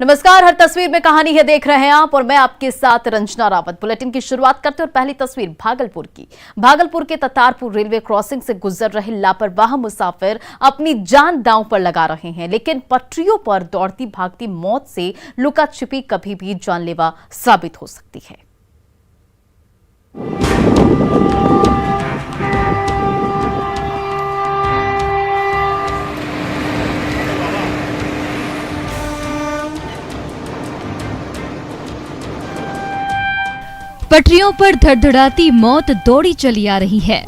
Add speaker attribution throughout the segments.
Speaker 1: नमस्कार, हर तस्वीर में कहानी है देख रहे हैं आप और मैं आपके साथ रंजना रावत। बुलेटिन की शुरुआत करते और पहली तस्वीर भागलपुर की। भागलपुर के ततारपुर रेलवे क्रॉसिंग से गुजर रहे लापरवाह मुसाफिर अपनी जान दांव पर लगा रहे हैं, लेकिन पटरियों पर दौड़ती भागती मौत से लुका छिपी कभी भी जानलेवा साबित हो सकती है।
Speaker 2: पटरियों पर धड़धड़ाती मौत दौड़ी चली आ रही है।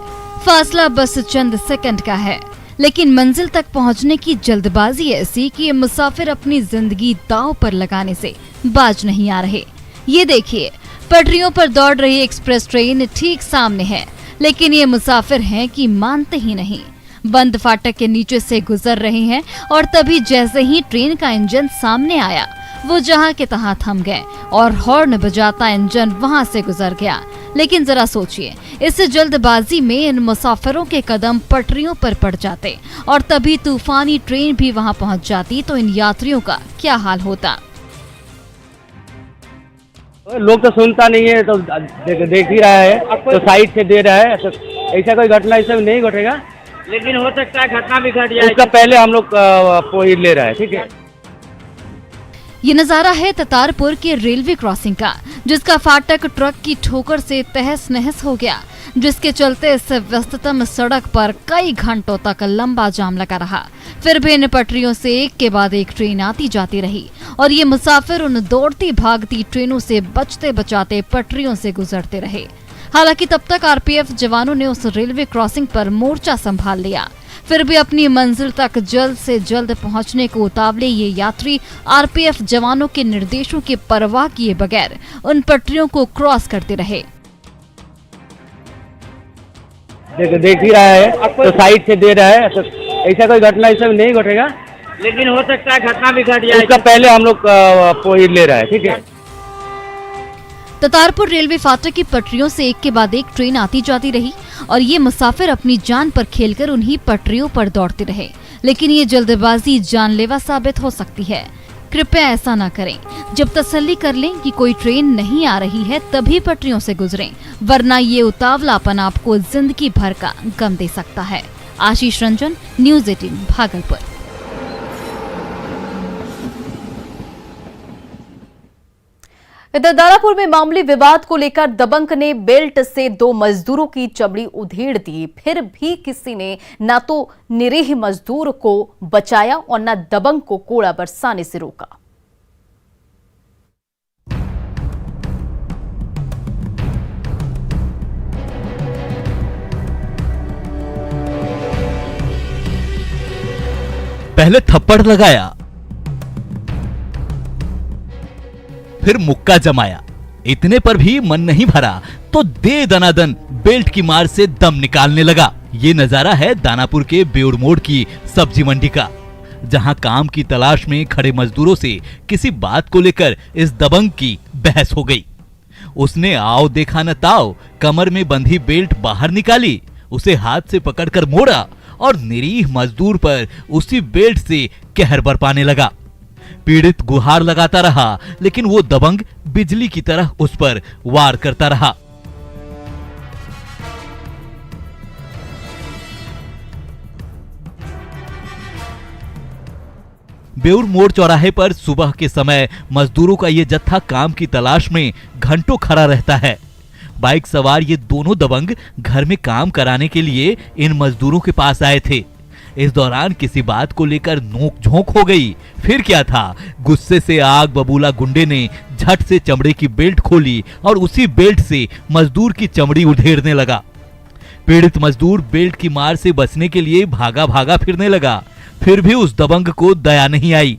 Speaker 2: फासला बस चंद सेकंड का है, लेकिन मंजिल तक पहुंचने की जल्दबाजी ऐसी कि ये मुसाफिर अपनी जिंदगी दांव पर लगाने से बाज नहीं आ रहे। ये देखिए, पटरियों पर दौड़ रही एक्सप्रेस ट्रेन ठीक सामने है, लेकिन ये मुसाफिर हैं कि मानते ही नहीं। बंद फाटक के नीचे से गुजर रहे हैं और तभी जैसे ही ट्रेन का इंजन सामने आया, वो जहां के तहां थम गए और हॉर्न बजाता इंजन वहां से गुजर गया। लेकिन जरा सोचिए, इस जल्दबाजी में इन मुसाफिरों के कदम पटरियों पर पड़ जाते और तभी तूफानी ट्रेन भी वहां पहुंच जाती तो इन यात्रियों का क्या हाल होता।
Speaker 3: लोग तो सुनता नहीं है, तो देख ही रहा है, तो साइड से दे रहा है। तो ऐसा कोई घटना ऐसा नहीं घटेगा,
Speaker 4: लेकिन हो सकता है घटना भी घट जाए।
Speaker 3: उसका पहले हम लोग पोइड ले रहा है। ठीक है,
Speaker 2: ये नजारा है ततारपुर के रेलवे क्रॉसिंग का, जिसका फाटक ट्रक की ठोकर से तहस नहस हो गया, जिसके चलते इस व्यस्ततम सड़क पर कई घंटों तक लंबा जाम लगा रहा। फिर भी इन पटरियों से एक के बाद एक ट्रेन आती जाती रही और ये मुसाफिर उन दौड़ती भागती ट्रेनों से बचते बचाते पटरियों से गुजरते रहे। हालांकि तब तक आरपीएफ जवानों ने उस रेलवे क्रॉसिंग पर मोर्चा संभाल लिया। फिर भी अपनी मंजिल तक जल्द से जल्द पहुंचने को उतावले ये यात्री आरपीएफ जवानों के निर्देशों की परवाह किए बगैर उन पटरियों को क्रॉस करते रहे।
Speaker 3: देख ही रहा है, तो साइड से दे रहा है। तो ऐसा कोई घटना ऐसा नहीं घटेगा,
Speaker 4: लेकिन हो सकता है घटना भी घट जाए।
Speaker 3: उसका पहले हम लोग पोइड ले रहा है। ठीक है,
Speaker 2: ततारपुर रेलवे फाटक की पटरियों से एक के बाद एक ट्रेन आती जाती रही और ये मुसाफिर अपनी जान पर खेलकर उन्हीं पटरियों पर दौड़ते रहे, लेकिन ये जल्दबाजी जानलेवा साबित हो सकती है। कृपया ऐसा ना करें। जब तसल्ली कर लें कि कोई ट्रेन नहीं आ रही है तभी पटरियों से गुजरें, वरना ये उतावलापन आपको जिंदगी भर का गम दे सकता है। आशीष रंजन, न्यूज़ 18 भागलपुर।
Speaker 1: इधर दानापुर में मामूली विवाद को लेकर दबंग ने बेल्ट से 2 मजदूरों की चमड़ी उधेड़ दी। फिर भी किसी ने न तो निरीह मजदूर को बचाया और न दबंग को कोड़ा बरसाने से रोका।
Speaker 5: पहले थप्पड़ लगाया, फिर मुक्का जमाया। इतने पर भी मन नहीं भरा तो दे दनादन बेल्ट की मार से दम निकालने लगा। ये नजारा है दानापुर के बेउर मोड़ की सब्जी मंडी का, जहां काम की तलाश में खड़े मजदूरों से किसी बात को लेकर इस दबंग की बहस हो गई। उसने आओ देखा न ताओ कमर में बंधी बेल्ट बाहर निकाली, उसे हाथ से पकड़कर मोड़ा और निरीह मजदूर पर उसी बेल्ट से कहर बरपाने लगा। पीड़ित गुहार लगाता रहा, लेकिन वो दबंग बिजली की तरह उस पर वार करता रहा। बेउर मोड़ चौराहे पर सुबह के समय मजदूरों का ये जत्था काम की तलाश में घंटों खड़ा रहता है। बाइक सवार ये दोनों दबंग घर में काम कराने के लिए इन मजदूरों के पास आए थे। इस दौरान किसी बात को लेकर नोक-झोंक हो गई। फिर क्या था, गुस्से से आग बबूला गुंडे ने झट से चमड़े की बेल्ट खोली और उसी बेल्ट से मजदूर की चमड़ी उधेड़ने लगा। पीड़ित मजदूर बेल्ट की मार से बचने के लिए भागा भागा फिरने लगा। फिर भी उस दबंग को दया नहीं आई।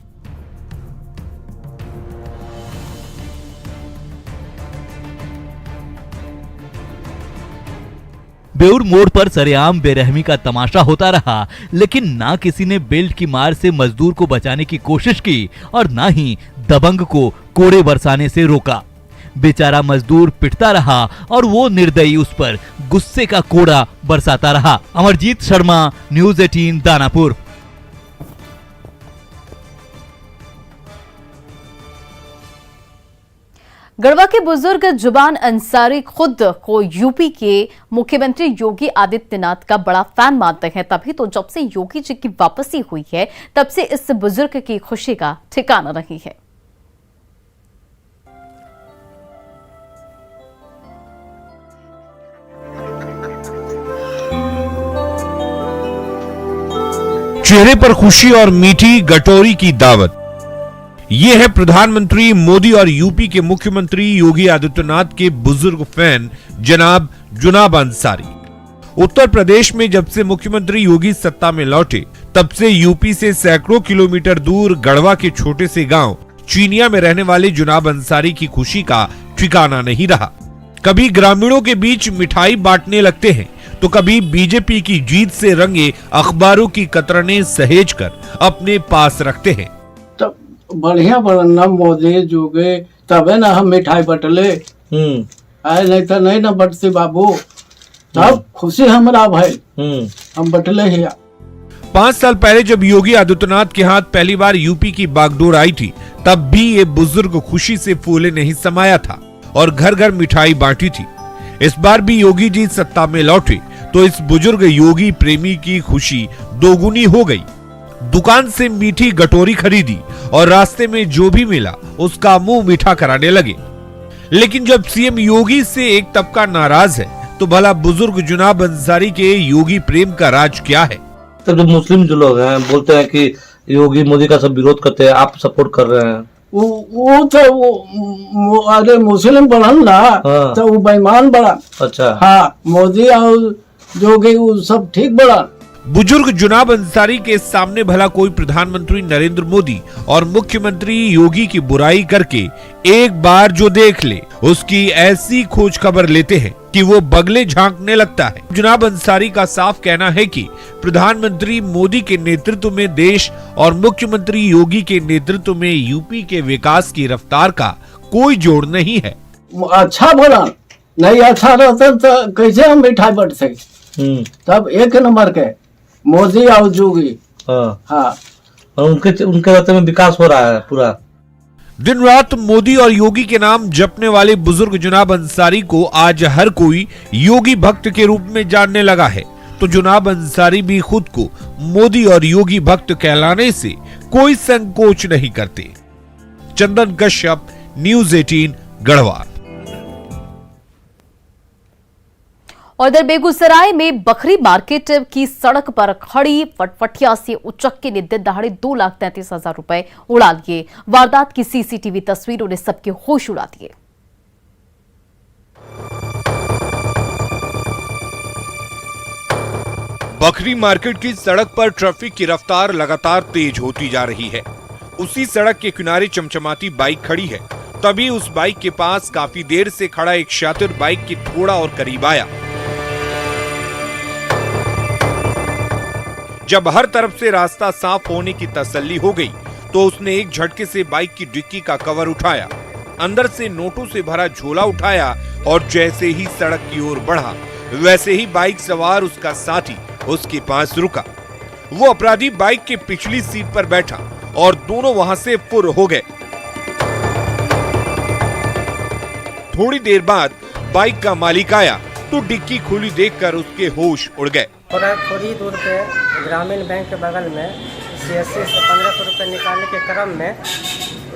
Speaker 5: बेउर मोड़ पर सरेआम बेरहमी का तमाशा होता रहा, लेकिन ना किसी ने बेल्ट की मार से मजदूर को बचाने की कोशिश की और ना ही दबंग को कोड़े बरसाने से रोका। बेचारा मजदूर पिटता रहा और वो निर्दयी उस पर गुस्से का कोड़ा बरसाता रहा। अमरजीत शर्मा, न्यूज़ 18 दानापुर।
Speaker 1: गढ़वा के बुजुर्ग जुबान अंसारी खुद को यूपी के मुख्यमंत्री योगी आदित्यनाथ का बड़ा फैन मानते हैं। तभी तो जब से योगी जी की वापसी हुई है तब से इस बुजुर्ग की खुशी का ठिकाना नहीं है।
Speaker 6: चेहरे पर खुशी और मीठी गटोरी की दावत। ये है प्रधानमंत्री मोदी और यूपी के मुख्यमंत्री योगी आदित्यनाथ के बुजुर्ग फैन जनाब जुनाब अंसारी। उत्तर प्रदेश में जब से मुख्यमंत्री योगी सत्ता में लौटे तब से यूपी से सैकड़ों किलोमीटर दूर गढ़वा के छोटे से गांव चीनिया में रहने वाले जुनाब अंसारी की खुशी का ठिकाना नहीं रहा। कभी ग्रामीणों के बीच मिठाई बांटने लगते हैं तो कभी बीजेपी की जीत से रंगे अखबारों की कतरने सहेज कर अपने पास रखते हैं।
Speaker 7: बढ़िया बनना मोदी जोगे तबे ना हम मिठाई बटले आए नहीं तो नहीं ना बटती बाबू। तब खुशी हमरा भाई हम बटले ही।
Speaker 6: 5 साल पहले जब योगी आदित्यनाथ के हाथ पहली बार यूपी की बागडोर आई थी तब भी ये बुजुर्ग खुशी से फूले नहीं समाया था और घर घर मिठाई बांटी थी। इस बार भी योगी जी सत्ता में लौटे तो इस बुजुर्ग योगी प्रेमी की खुशी दोगुनी हो गई। दुकान से मीठी गटोरी खरीदी और रास्ते में जो भी मिला उसका मुंह मीठा कराने लगे। लेकिन जब सीएम योगी से एक तबका नाराज है तो भला बुजुर्ग जुनाब अंसारी के योगी प्रेम का राज क्या है?
Speaker 8: तो जो मुस्लिम जो लोग हैं बोलते हैं कि योगी मोदी का सब विरोध करते हैं, आप सपोर्ट कर रहे हैं।
Speaker 7: वो तो अरे मुस्लिम बढ़न ना तो वो बेईमान बढ़ा।
Speaker 8: अच्छा
Speaker 7: हाँ, मोदी और जोगी वो सब ठीक बढ़ा।
Speaker 6: बुजुर्ग जुनाब अंसारी के सामने भला कोई प्रधानमंत्री नरेंद्र मोदी और मुख्यमंत्री योगी की बुराई करके एक बार जो देख ले उसकी ऐसी खोज खबर लेते हैं कि वो बगले झांकने लगता है। जुनाब अंसारी का साफ कहना है कि प्रधानमंत्री मोदी के नेतृत्व में देश और मुख्यमंत्री योगी के नेतृत्व में यूपी के विकास की रफ्तार का कोई जोड़ नहीं है।
Speaker 7: अच्छा बना नहीं अच्छा रहता तो कैसे हम मिठाई बट सके। तब एक नंबर के मोदी और जोगी। हाँ।
Speaker 8: उनके रहते में विकास हो रहा है पूरा।
Speaker 6: दिन रात मोदी और योगी के नाम जपने वाले बुजुर्ग जुनाब अंसारी को आज हर कोई योगी भक्त के रूप में जानने लगा है तो जुनाब अंसारी भी खुद को मोदी और योगी भक्त कहलाने से कोई संकोच नहीं करते। चंदन कश्यप, न्यूज़ 18 गढ़वा।
Speaker 1: और इधर बेगूसराय में बकरी मार्केट की सड़क पर खड़ी फटफटिया से उचक्के ने दिन दहाड़े 2,33,000 रुपए उड़ा लिए। वारदात की सीसीटीवी तस्वीरों ने सबके होश उड़ा दिए।
Speaker 6: बकरी मार्केट की सड़क पर ट्रैफिक की रफ्तार लगातार तेज होती जा रही है। उसी सड़क के किनारे चमचमाती बाइक खड़ी है। तभी उस बाइक के पास काफी देर से खड़ा एक शातिर बाइक के थोड़ा और करीब आया। जब हर तरफ से रास्ता साफ होने की तसल्ली हो गई तो उसने एक झटके से बाइक की डिक्की का कवर उठाया, अंदर से नोटों से भरा झोला उठाया और जैसे ही सड़क की ओर बढ़ा वैसे ही बाइक सवार उसका साथी उसके पास रुका। वो अपराधी बाइक के पिछली सीट पर बैठा और दोनों वहां से फुर हो गए। थोड़ी देर बाद बाइक का मालिक आया तो डिक्की खुली देखकर उसके होश उड़ गए।
Speaker 9: थोड़ी दूर पे ग्रामीण बैंक के बगल में CSC से 1500 रुपये निकालने के क्रम में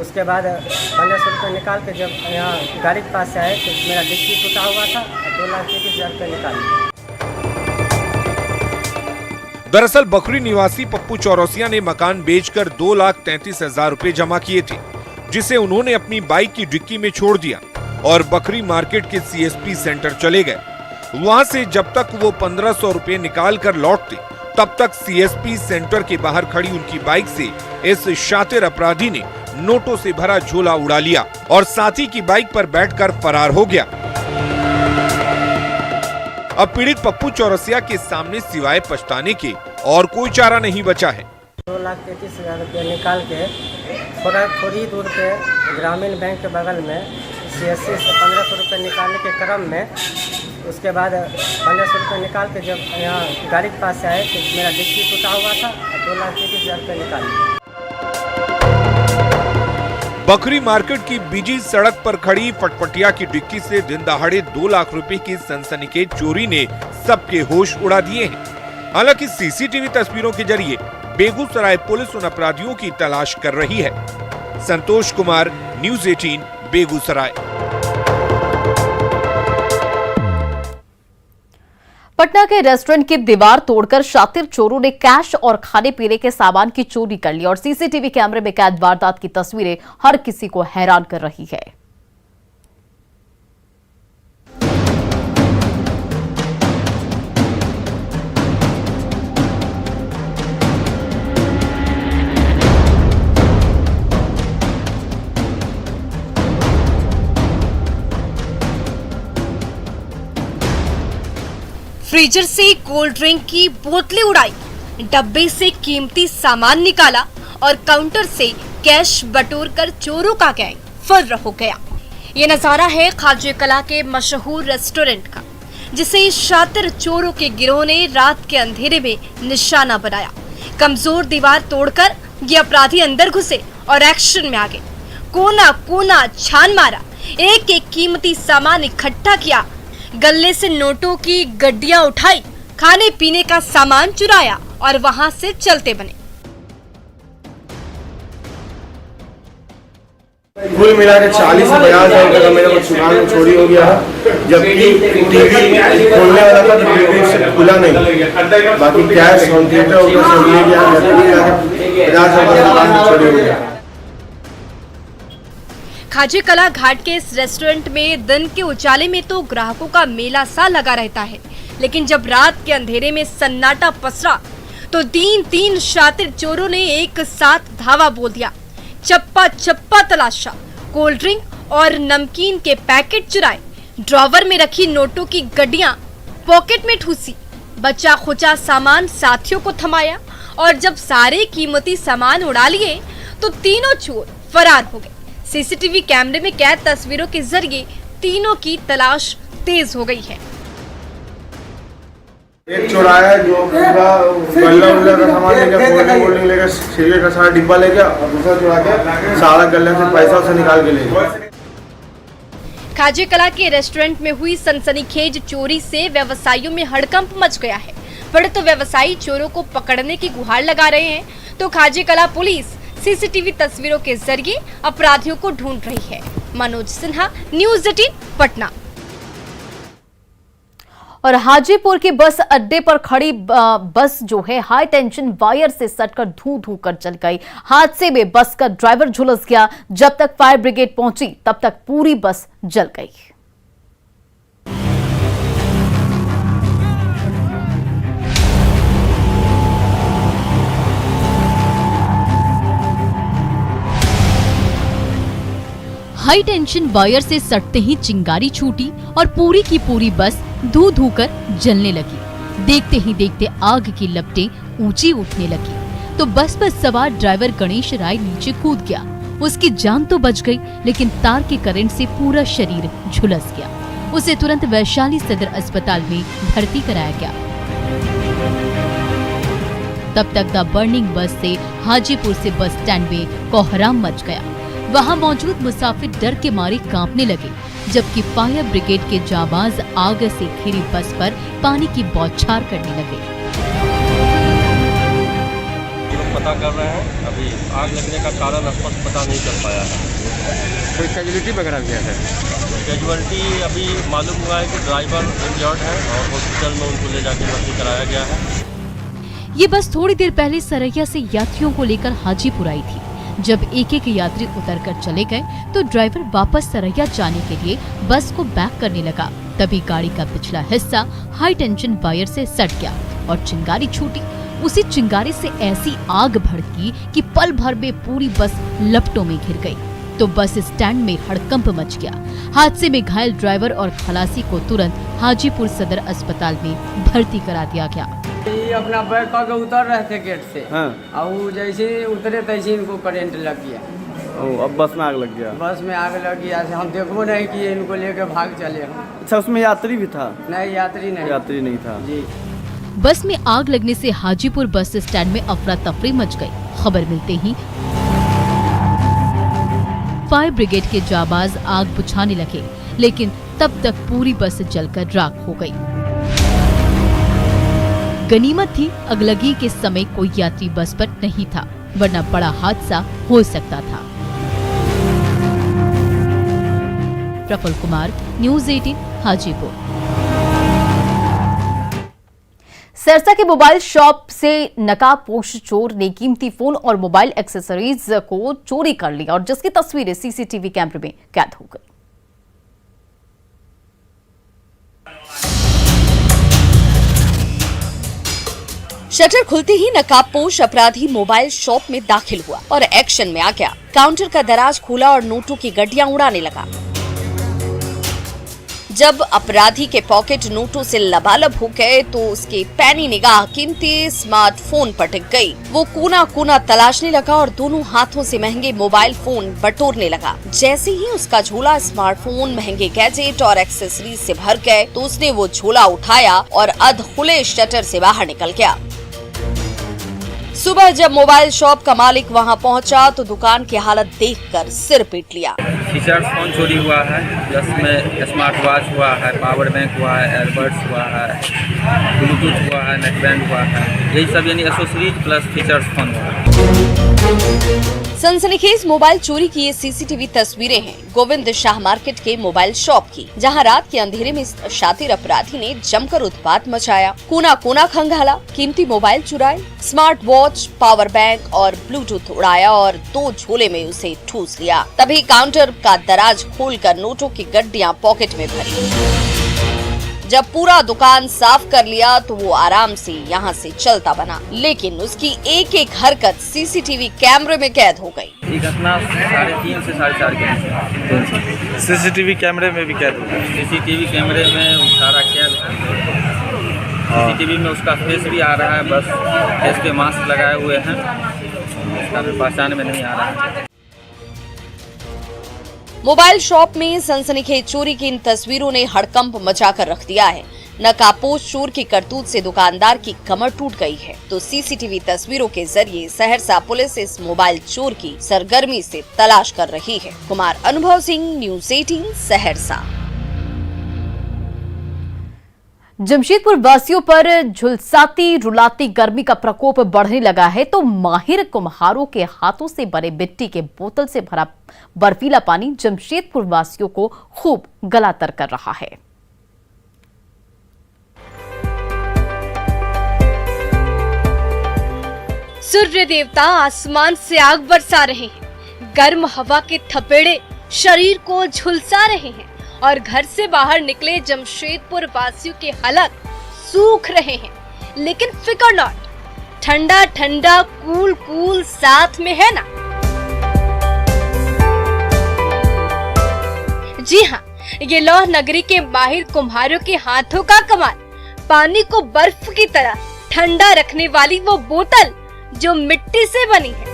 Speaker 9: उसके बाद 1500 रुपये निकाल के जब यहाँ गाड़ी के पास से आए तो मेरा डिक्की टूटा हुआ था और 2,33,000 रुपये निकाल।
Speaker 6: दरअसल बखरी निवासी पप्पू चौरसिया ने मकान बेचकर 2,33,000 रुपये जमा किए थे, जिसे उन्होंने अपनी बाइक की डिक्की में छोड़ दिया और बकरी मार्केट के CSP सेंटर चले गए। वहां से जब तक वो 1,500 रुपये निकाल कर लौटते तब तक CSP सेंटर के बाहर खड़ी उनकी बाइक से इस शातिर अपराधी ने नोटों से भरा झोला उड़ा लिया और साथी की बाइक पर बैठकर फरार हो गया। अब पीड़ित पप्पू चौरसिया के सामने सिवाय पछताने के और कोई चारा नहीं बचा है।
Speaker 9: 2,33,000 रुपये निकाल के थोड़ी दूर पे ग्रामीण बैंक के बगल में CSC से 1500 रुपये निकालने के क्रम में उसके बाद 1500 रुपये निकाल के जब यहाँ गाड़ी के पास से आए तो मेरा डिक्की टूटा हुआ था और 2,33,000 रुपये निकाल।
Speaker 6: बकरी मार्केट की बिजी सड़क पर खड़ी फटफटिया की डिक्की से दिन दहाड़े 2 लाख रुपए की सनसनीखेज चोरी ने सबके होश उड़ा दिए हैं। हालांकि सीसीटीवी तस्वीरों के जरिए बेगूसराय पुलिस उन अपराधियों की तलाश कर रही है। संतोष कुमार, न्यूज़ 18, बेगूसराय।
Speaker 1: पटना के रेस्टोरेंट की दीवार तोड़कर शातिर चोरों ने कैश और खाने पीने के सामान की चोरी कर ली और सीसीटीवी कैमरे में कैद वारदात की तस्वीरें हर किसी को हैरान कर रही है।
Speaker 10: फ्रीजर से कोल्ड ड्रिंक की बोतलें उड़ाई, डब्बे से कीमती सामान निकाला और काउंटर से कैश बटोरकर चोरों का गैंग फर्र हो गया। ये नजारा है खाजे कला के मशहूर रेस्टोरेंट का, जिसे शातिर चोरों के गिरोह ने रात के अंधेरे में निशाना बनाया। कमजोर दीवार तोड़कर ये अपराधी अंदर घुसे और एक्शन में आ गए। कोना कोना छान मारा, एक एक कीमती सामान इकट्ठा किया, गले से नोटों की गड्डियां उठाई, खाने पीने का सामान चुराया और वहां से चलते बने।
Speaker 11: कुल मिला के 40 से 50 हजार रुपये का मेरे को चुरान चोरी हो गया है, जबकि टीवी खोलने वाला था तो टीवी से खुला नहीं, बाकी कैश होम थिएटर वगैरह सब ले गया, 50 हजार चोरी हो गया।
Speaker 10: खाजे कला घाट के इस रेस्टोरेंट में दिन के उजाले में तो ग्राहकों का मेला सा लगा रहता है, लेकिन जब रात के अंधेरे में सन्नाटा पसरा तो तीन शातिर चोरों ने एक साथ धावा बोल दिया। चप्पा चप्पा तलाशा, कोल्ड ड्रिंक और नमकीन के पैकेट चुराए, ड्रॉवर में रखी नोटों की गड्डियां पॉकेट में ठूसी, बचा खुचा सामान साथियों को थमाया और जब सारे कीमती सामान उड़ा लिए तो तीनों चोर फरार हो गए। सीसीटीवी कैमरे में कैद तस्वीरों के जरिए तीनों की तलाश तेज हो गई है।
Speaker 11: एक चोर आया जो पूरा गल्ला का सामान ले गया, कोल्ड ड्रिंक ले गया, सिगरेट का सारा डिब्बा ले गया और दूसरा चुरा के सारा गल्ले से पैसा उसे निकाल के ले गया।
Speaker 10: खाजे कला के रेस्टोरेंट में हुई सनसनीखेज चोरी से व्यवसायियों में हड़कंप मच गया है। बड़े तो व्यवसायी चोरों को पकड़ने की गुहार लगा रहे हैं, तो खाजे कला पुलिस सीसीटीवी तस्वीरों के जरिए अपराधियों को ढूंढ रही है। मनोज सिन्हा, न्यूज़ 18, पटना।
Speaker 1: और हाजीपुर के बस अड्डे पर खड़ी बस जो है हाई टेंशन वायर से सटकर धू धू कर जल गई। हादसे में बस का ड्राइवर झुलस गया। जब तक फायर ब्रिगेड पहुंची तब तक पूरी बस जल गई।
Speaker 2: हाई टेंशन वायर से सटते ही चिंगारी छूटी और पूरी की पूरी बस धू धू कर जलने लगी। देखते ही देखते आग की लपटें ऊंची उठने लगी तो बस पर सवार ड्राइवर गणेश राय नीचे कूद गया। उसकी जान तो बच गई, लेकिन तार के करंट से पूरा शरीर झुलस गया। उसे तुरंत वैशाली सदर अस्पताल में भर्ती कराया गया। तब तक द बर्निंग बस से हाजीपुर से बस स्टैंड में कोहराम मच गया। वहां मौजूद मुसाफिर डर के मारे कांपने लगे, जबकि फायर ब्रिगेड के जाबाज आग से घिरी बस पर पानी की बौछार करने लगे।
Speaker 12: पता कर रहे हैं, अभी आग लगने का कारण स्पष्ट पता नहीं चल पाया है। कोई कैजुअलिटी वगैरह क्या है? कैजुअलिटी अभी मालूम हुआ है कि ड्राइवर इंजर्ड है और हॉस्पिटल में उनको ले जाकर भर्ती कराया गया है।
Speaker 2: ये बस थोड़ी देर पहले सरैया से यात्रियों को लेकर हाजीपुर आई थी। जब एक एक यात्री उतरकर चले गए तो ड्राइवर वापस सरैया जाने के लिए बस को बैक करने लगा। तभी गाड़ी का पिछला हिस्सा हाई टेंशन वायर से सट गया और चिंगारी छूटी। उसी चिंगारी से ऐसी आग भड़की कि पल भर में पूरी बस लपटों में घिर गई तो बस स्टैंड में हड़कंप मच गया। हादसे में घायल ड्राइवर और खलासी को तुरंत हाजीपुर सदर अस्पताल में भर्ती करा दिया गया।
Speaker 9: ये अपना बैग का उतर रहे थे गेट से, और जैसे उतरे तैसे इनको करंट लग गया।
Speaker 3: अब बस में आग लग गया।
Speaker 9: बस में आग लग गया, हम देखो नहीं कि इनको लेकर भाग चले हम।
Speaker 3: अच्छा, उसमें यात्री भी था?
Speaker 9: नहीं, यात्री नहीं था
Speaker 3: जी।
Speaker 2: बस में आग लगने से हाजीपुर बस स्टैंड में अफरा तफरी मच गई। खबर मिलते ही
Speaker 1: फायर ब्रिगेड के जाबाज आग बुझाने लगे, लेकिन तब तक पूरी बस जलकर राख हो गई। गनीमत थी अगलगी के समय कोई यात्री बस पर नहीं था, वरना बड़ा हादसा हो सकता था। प्रफुल्ल कुमार, न्यूज़ 18, हाजीपुर। सिरसा के मोबाइल शॉप से नकाबपोश चोर ने कीमती फोन और मोबाइल एक्सेसरीज को चोरी कर लिया और जिसकी तस्वीरें सीसीटीवी कैमरे में कैद हो गई।
Speaker 13: शटर खुलते ही नकाबपोश अपराधी मोबाइल शॉप में दाखिल हुआ और एक्शन में आ गया। काउंटर का दराज खोला और नोटों की गड्डियां उड़ाने लगा। जब अपराधी के पॉकेट नोटों से लबालब हो गए तो उसकी पैनी निगाह कीमती स्मार्टफोन पर टिक गई। वो कोना कोना तलाशने लगा और दोनों हाथों से महंगे मोबाइल फोन बटोरने लगा। जैसे ही उसका झोला स्मार्टफोन, महंगे गैजेट और एक्सेसरीज से भर गए तो उसने वो झोला उठाया और अधखुले शटर से बाहर निकल गया। सुबह जब मोबाइल शॉप का मालिक वहां पहुंचा तो दुकान की हालत देखकर सिर पीट लिया।
Speaker 14: फीचर्स फोन चोरी हुआ है, जिसमें स्मार्ट वॉच हुआ है, पावर बैंक हुआ है, एयरबड्स हुआ है, ब्लूटूथ हुआ है, नेकबैंड हुआ है, यही सब यानी एसेसरीज प्लस फीचर्स फोन हुआ है।
Speaker 13: सनसनीखेज मोबाइल चोरी की ये सीसीटीवी तस्वीरें हैं गोविंद शाह मार्केट के मोबाइल शॉप की, जहां रात के अंधेरे में शातिर अपराधी ने जमकर उत्पात मचाया। कोना कोना खंगाला, कीमती मोबाइल चुराए, स्मार्ट वॉच, पावर बैंक और ब्लूटूथ उड़ाया और 2 झोले में उसे ठूस लिया। तभी काउंटर का दराज खोलकर नोटों की गड्डियां पॉकेट में भरी। जब पूरा दुकान साफ कर लिया तो वो आराम से यहाँ से चलता बना, लेकिन उसकी एक एक हरकत सीसीटीवी कैमरे में कैद हो गई।
Speaker 14: ये घटना 3:30 से 4:30 के सीसीटीवी कैमरे में भी कैद हो गया। सीसीटीवी कैमरे में वो सारा कैद है। सीसीटीवी में उसका फेस भी आ रहा है, बस फेस पे मास्क लगाए हुए हैं, उसका भी पहचान में नहीं आ रहा है।
Speaker 13: मोबाइल शॉप में सनसनीखेज चोरी की इन तस्वीरों ने हड़कंप मचाकर रख दिया है। नकाबपोश चोर की करतूत से दुकानदार की कमर टूट गई है तो सीसीटीवी तस्वीरों के जरिए सहरसा पुलिस इस मोबाइल चोर की सरगर्मी से तलाश कर रही है। कुमार अनुभव सिंह, न्यूज़ 18, सहरसा।
Speaker 1: जमशेदपुर वासियों पर झुलसाती रुलाती गर्मी का प्रकोप बढ़ने लगा है तो माहिर कुम्हारों के हाथों से बने मिट्टी के बोतल से भरा बर्फीला पानी जमशेदपुर वासियों को खूब गलातर कर रहा है।
Speaker 10: सूर्य देवता आसमान से आग बरसा रहे हैं, गर्म हवा के थपेड़े शरीर को झुलसा रहे हैं और घर से बाहर निकले जमशेदपुर वासियों के हालात सूख रहे हैं। लेकिन फिकर नॉट, ठंडा ठंडा कूल कूल साथ में है ना। जी हाँ, ये लौह नगरी के माहिर कुम्हारों के हाथों का कमाल। पानी को बर्फ की तरह ठंडा रखने वाली वो बोतल जो मिट्टी से बनी है,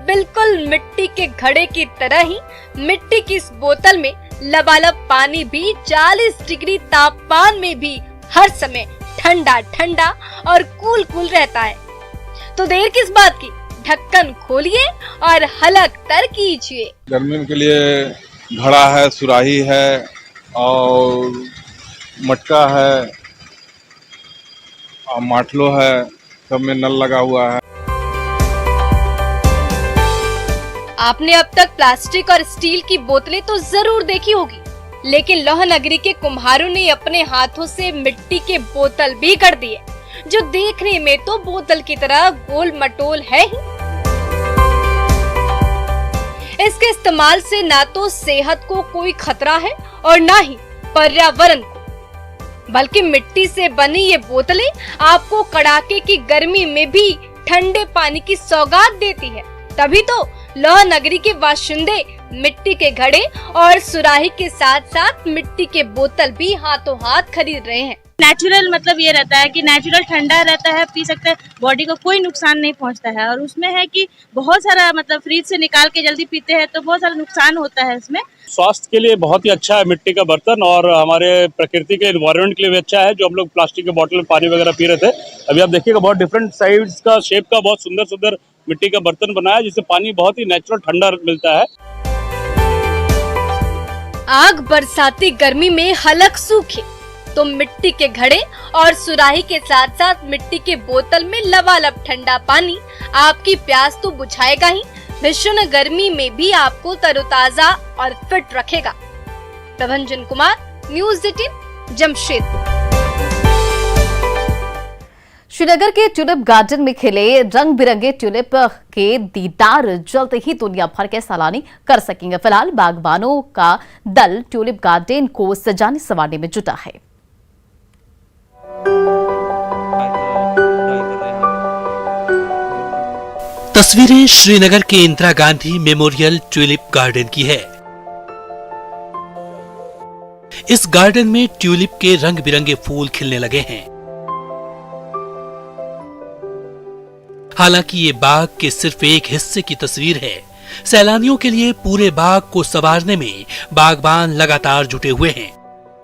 Speaker 10: बिल्कुल मिट्टी के घड़े की तरह ही मिट्टी की इस बोतल में लबालब पानी भी 40 डिग्री तापमान में भी हर समय ठंडा ठंडा और कूल कूल रहता है। तो देर किस बात की, ढक्कन खोलिए और हलक तर कीजिए।
Speaker 15: गर्मी के लिए घड़ा है, सुराही है और मटका है और माटलो है, सब में नल लगा हुआ है।
Speaker 10: आपने अब तक प्लास्टिक और स्टील की बोतलें तो जरूर देखी होगी, लेकिन लौह नगरी के कुम्हारों ने अपने हाथों से मिट्टी के बोतल भी कर दिए, जो देखने में तो बोतल की तरह गोल मटोल है ही। इसके इस्तेमाल से ना तो सेहत को कोई खतरा है और ना ही पर्यावरण को, बल्कि मिट्टी से बनी ये बोतलें आपको कड़ाके की गर्मी में भी ठंडे पानी की सौगात देती है। तभी तो लौह नगरी के बाशिंदे मिट्टी के घड़े और सुराही के साथ साथ मिट्टी के बोतल भी हाथों हाथ खरीद रहे हैं।
Speaker 16: नेचुरल मतलब ये रहता है कि नेचुरल ठंडा रहता है, पी सकते हैं, बॉडी को कोई नुकसान नहीं पहुंचता है। और उसमें है कि बहुत सारा मतलब फ्रिज से निकाल के जल्दी पीते हैं तो बहुत सारा नुकसान होता है इसमें।
Speaker 17: स्वास्थ्य के लिए बहुत ही अच्छा है मिट्टी का बर्तन और हमारे प्रकृति के एनवायरनमेंट के लिए भी अच्छा है। जो हम लोग प्लास्टिक के बोतल में पानी वगैरह पी रहे थे, अभी आप देखिएगा बहुत डिफरेंट साइज का, शेप का बहुत सुंदर सुंदर मिट्टी का बर्तन बनाया जिससे पानी बहुत ही नेचुरल ठंडा मिलता है।
Speaker 10: आग बरसाती गर्मी में हलक सूखे तो मिट्टी के घड़े और सुराही के साथ साथ मिट्टी के बोतल में लबालब ठंडा पानी आपकी प्यास तो बुझाएगा ही, भीषण गर्मी में भी आपको तरोताजा और फिट रखेगा। प्रभंजन कुमार, न्यूज़ 18, जमशेदपुर।
Speaker 1: श्रीनगर के ट्यूलिप गार्डन में खिले रंग बिरंगे ट्यूलिप के दीदार जल्द ही दुनिया भर के सैलानी कर सकेंगे। फिलहाल बागबानों का दल ट्यूलिप गार्डन को सजाने संवारने में जुटा है।
Speaker 18: तस्वीरें श्रीनगर के Indira Gandhi memorial tulip garden की है। इस गार्डन में ट्यूलिप के रंग बिरंगे फूल खिलने लगे हैं। हालांकि ये बाग के सिर्फ एक हिस्से की तस्वीर है। सैलानियों के लिए पूरे बाग को संवारने में बागबान लगातार जुटे हुए हैं।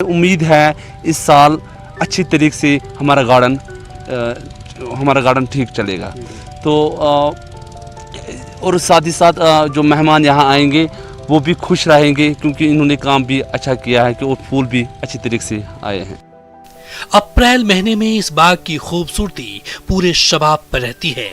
Speaker 19: उम्मीद है इस साल अच्छी तरीके से हमारा गार्डन ठीक चलेगा। तो और साथ ही साथ जो मेहमान यहाँ आएंगे वो भी खुश रहेंगे, क्योंकि इन्होंने काम भी अच्छा किया है कि और फूल भी अच्छी तरीके से आए हैं।
Speaker 18: अप्रैल महीने में इस बाग की खूबसूरती पूरे शबाब पर रहती है।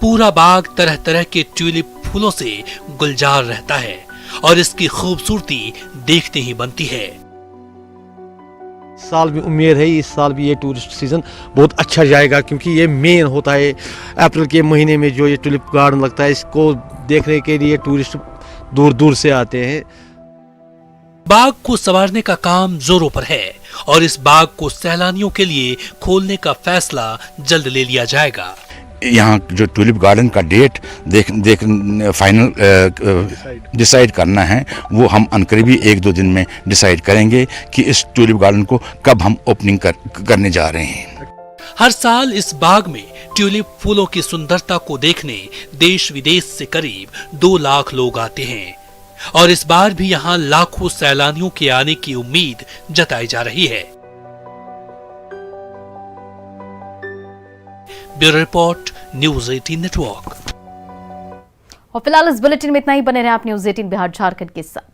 Speaker 18: पूरा बाग तरह तरह के ट्यूलिप फूलों से गुलजार रहता है और इसकी खूबसूरती देखते ही बनती है।
Speaker 20: साल भी उम्मीद है इस साल भी ये टूरिस्ट सीजन बहुत अच्छा जाएगा, क्योंकि ये मेन होता है अप्रैल के महीने में जो ये ट्यूलिप गार्डन लगता है, इसको देखने के लिए टूरिस्ट दूर दूर से आते हैं।
Speaker 18: बाग को संवारने का काम जोरों पर है और इस बाग को सैलानियों के लिए खोलने का फैसला जल्द ले लिया जाएगा।
Speaker 21: यहाँ जो ट्यूलिप गार्डन का डेट फाइनल डिसाइड करना है, वो हम अनकरीबी 1-2 दिन में डिसाइड करेंगे कि इस ट्यूलिप गार्डन को कब हम ओपनिंग करने जा रहे हैं।
Speaker 18: हर साल इस बाग में ट्यूलिप फूलों की सुंदरता को देखने देश विदेश से करीब 2 लाख लोग आते हैं और इस बार भी यहाँ लाखों सैलानियों के आने की उम्मीद जताई जा रही है। Bureau report, news 18 network.
Speaker 1: और फिलहाल इस बुलेटिन में इतना ही। बने रहे आप न्यूज़ 18 बिहार झारखंड के साथ।